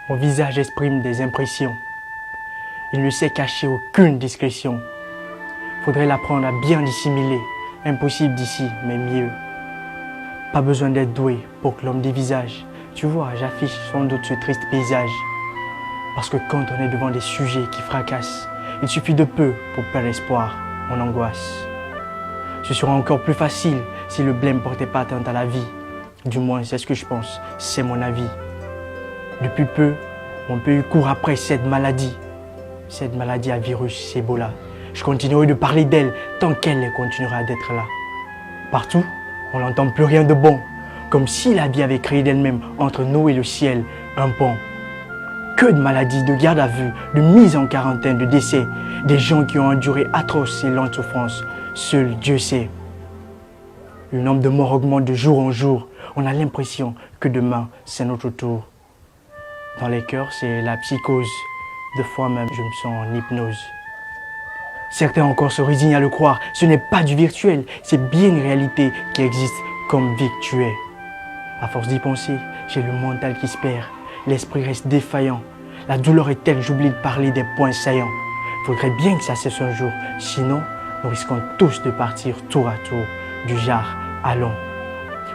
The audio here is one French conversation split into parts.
Mon visage exprime des impressions. Il ne sait cacher aucune discrétion. Faudrait l'apprendre à bien dissimuler. Impossible d'ici, mais mieux. Pas besoin d'être doué pour que l'homme dévisage. Tu vois, j'affiche sans doute ce triste paysage. Parce que quand on est devant des sujets qui fracassent, il suffit de peu pour perdre espoir, on angoisse. Ce sera encore plus facile si le blême portait pas atteinte à la vie. Du moins, c'est ce que je pense, c'est mon avis. Depuis peu, mon pays court après cette maladie à virus Ebola. Je continuerai de parler d'elle tant qu'elle continuera d'être là. Partout, on n'entend plus rien de bon, comme si la vie avait créé d'elle-même entre nous et le ciel un pont. Que de maladies, de garde à vue, de mise en quarantaine, de décès, des gens qui ont enduré atroces et lentes souffrances. Seul Dieu sait. Le nombre de morts augmente de jour en jour. On a l'impression que demain, c'est notre tour. Dans les cœurs, c'est la psychose. Deux fois même, je me sens en hypnose. Certains encore se résignent à le croire. Ce n'est pas du virtuel, c'est bien une réalité qui existe comme vie que tu es. À force d'y penser, j'ai le mental qui se perd. L'esprit reste défaillant. La douleur est telle que j'oublie de parler des points saillants. Faudrait bien que ça cesse un jour. Sinon, nous risquons tous de partir tour à tour. Du genre, allons.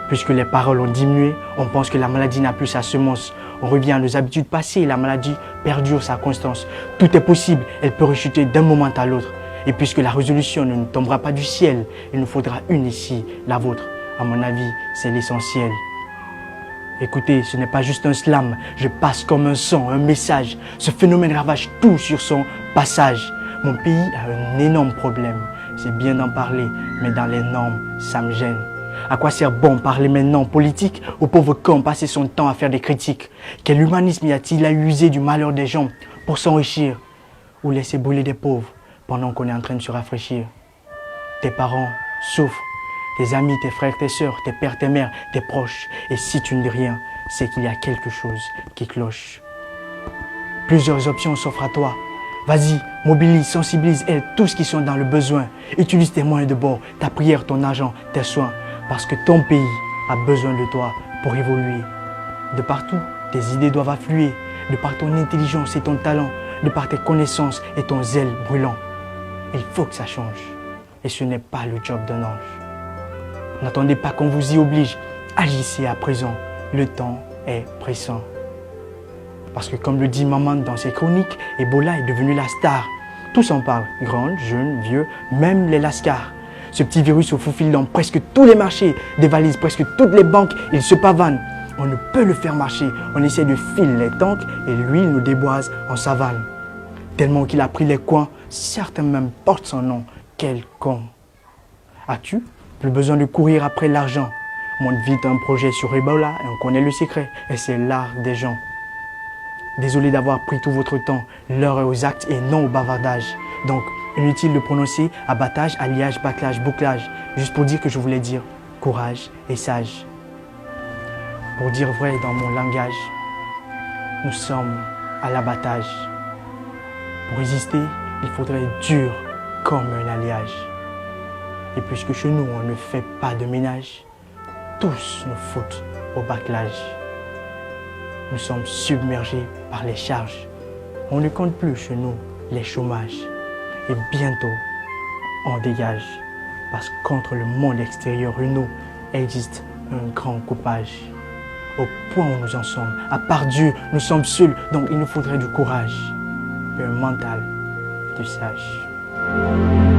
Puisque les paroles ont diminué, on pense que la maladie n'a plus sa semence. On revient à nos habitudes passées et la maladie perdure sa constance. Tout est possible, elle peut rechuter d'un moment à l'autre. Et puisque la résolution ne nous tombera pas du ciel, il nous faudra une ici, la vôtre. À mon avis, c'est l'essentiel. Écoutez, ce n'est pas juste un slam, je passe comme un son, un message. Ce phénomène ravage tout sur son passage. Mon pays a un énorme problème. C'est bien d'en parler, mais dans les normes, ça me gêne. À quoi sert bon parler maintenant politique au pauvre con passer son temps à faire des critiques? Quel humanisme y a-t-il à user du malheur des gens pour s'enrichir? Ou laisser brûler des pauvres pendant qu'on est en train de se rafraîchir? Tes parents souffrent, tes amis, tes frères, tes sœurs, tes pères, tes mères, tes proches. Et si tu ne dis rien, c'est qu'il y a quelque chose qui cloche. Plusieurs options s'offrent à toi. Vas-y, mobilise, sensibilise, aide tous qui sont dans le besoin. Utilise tes moyens de bord, ta prière, ton argent, tes soins. Parce que ton pays a besoin de toi pour évoluer. De partout, tes idées doivent affluer. De par ton intelligence et ton talent. De par tes connaissances et ton zèle brûlant. Il faut que ça change. Et ce n'est pas le job d'un ange. N'attendez pas qu'on vous y oblige. Agissez à présent. Le temps est pressant. Parce que comme le dit Maman dans ses chroniques, Ebola est devenu la star. Tous en parlent, grands, jeunes, vieux, même les lascars. Ce petit virus se faufile dans presque tous les marchés, dévalise presque toutes les banques, il se pavane. On ne peut le faire marcher, on essaie de filer les tanks et lui il nous déboise en savane. Tellement qu'il a pris les coins, certains même portent son nom. Quel con! As-tu plus besoin de courir après l'argent? Monte vite un projet sur Ebola et on connaît le secret, et c'est l'art des gens. Désolé d'avoir pris tout votre temps, l'heure est aux actes et non au bavardage. Donc, inutile de prononcer abattage, alliage, bâclage, bouclage, juste pour dire que je voulais dire courage et sage. Pour dire vrai dans mon langage, nous sommes à l'abattage. Pour résister, il faudrait être dur comme un alliage. Et puisque chez nous, on ne fait pas de ménage, tous nous foutent au bâclage. Nous sommes submergés par les charges. On ne compte plus chez nous les chômages. Et bientôt, on dégage. Parce que contre le monde extérieur, nous, existe un grand coupage. Au point où nous en sommes, à part Dieu, nous sommes seuls. Donc il nous faudrait du courage et un mental de sage.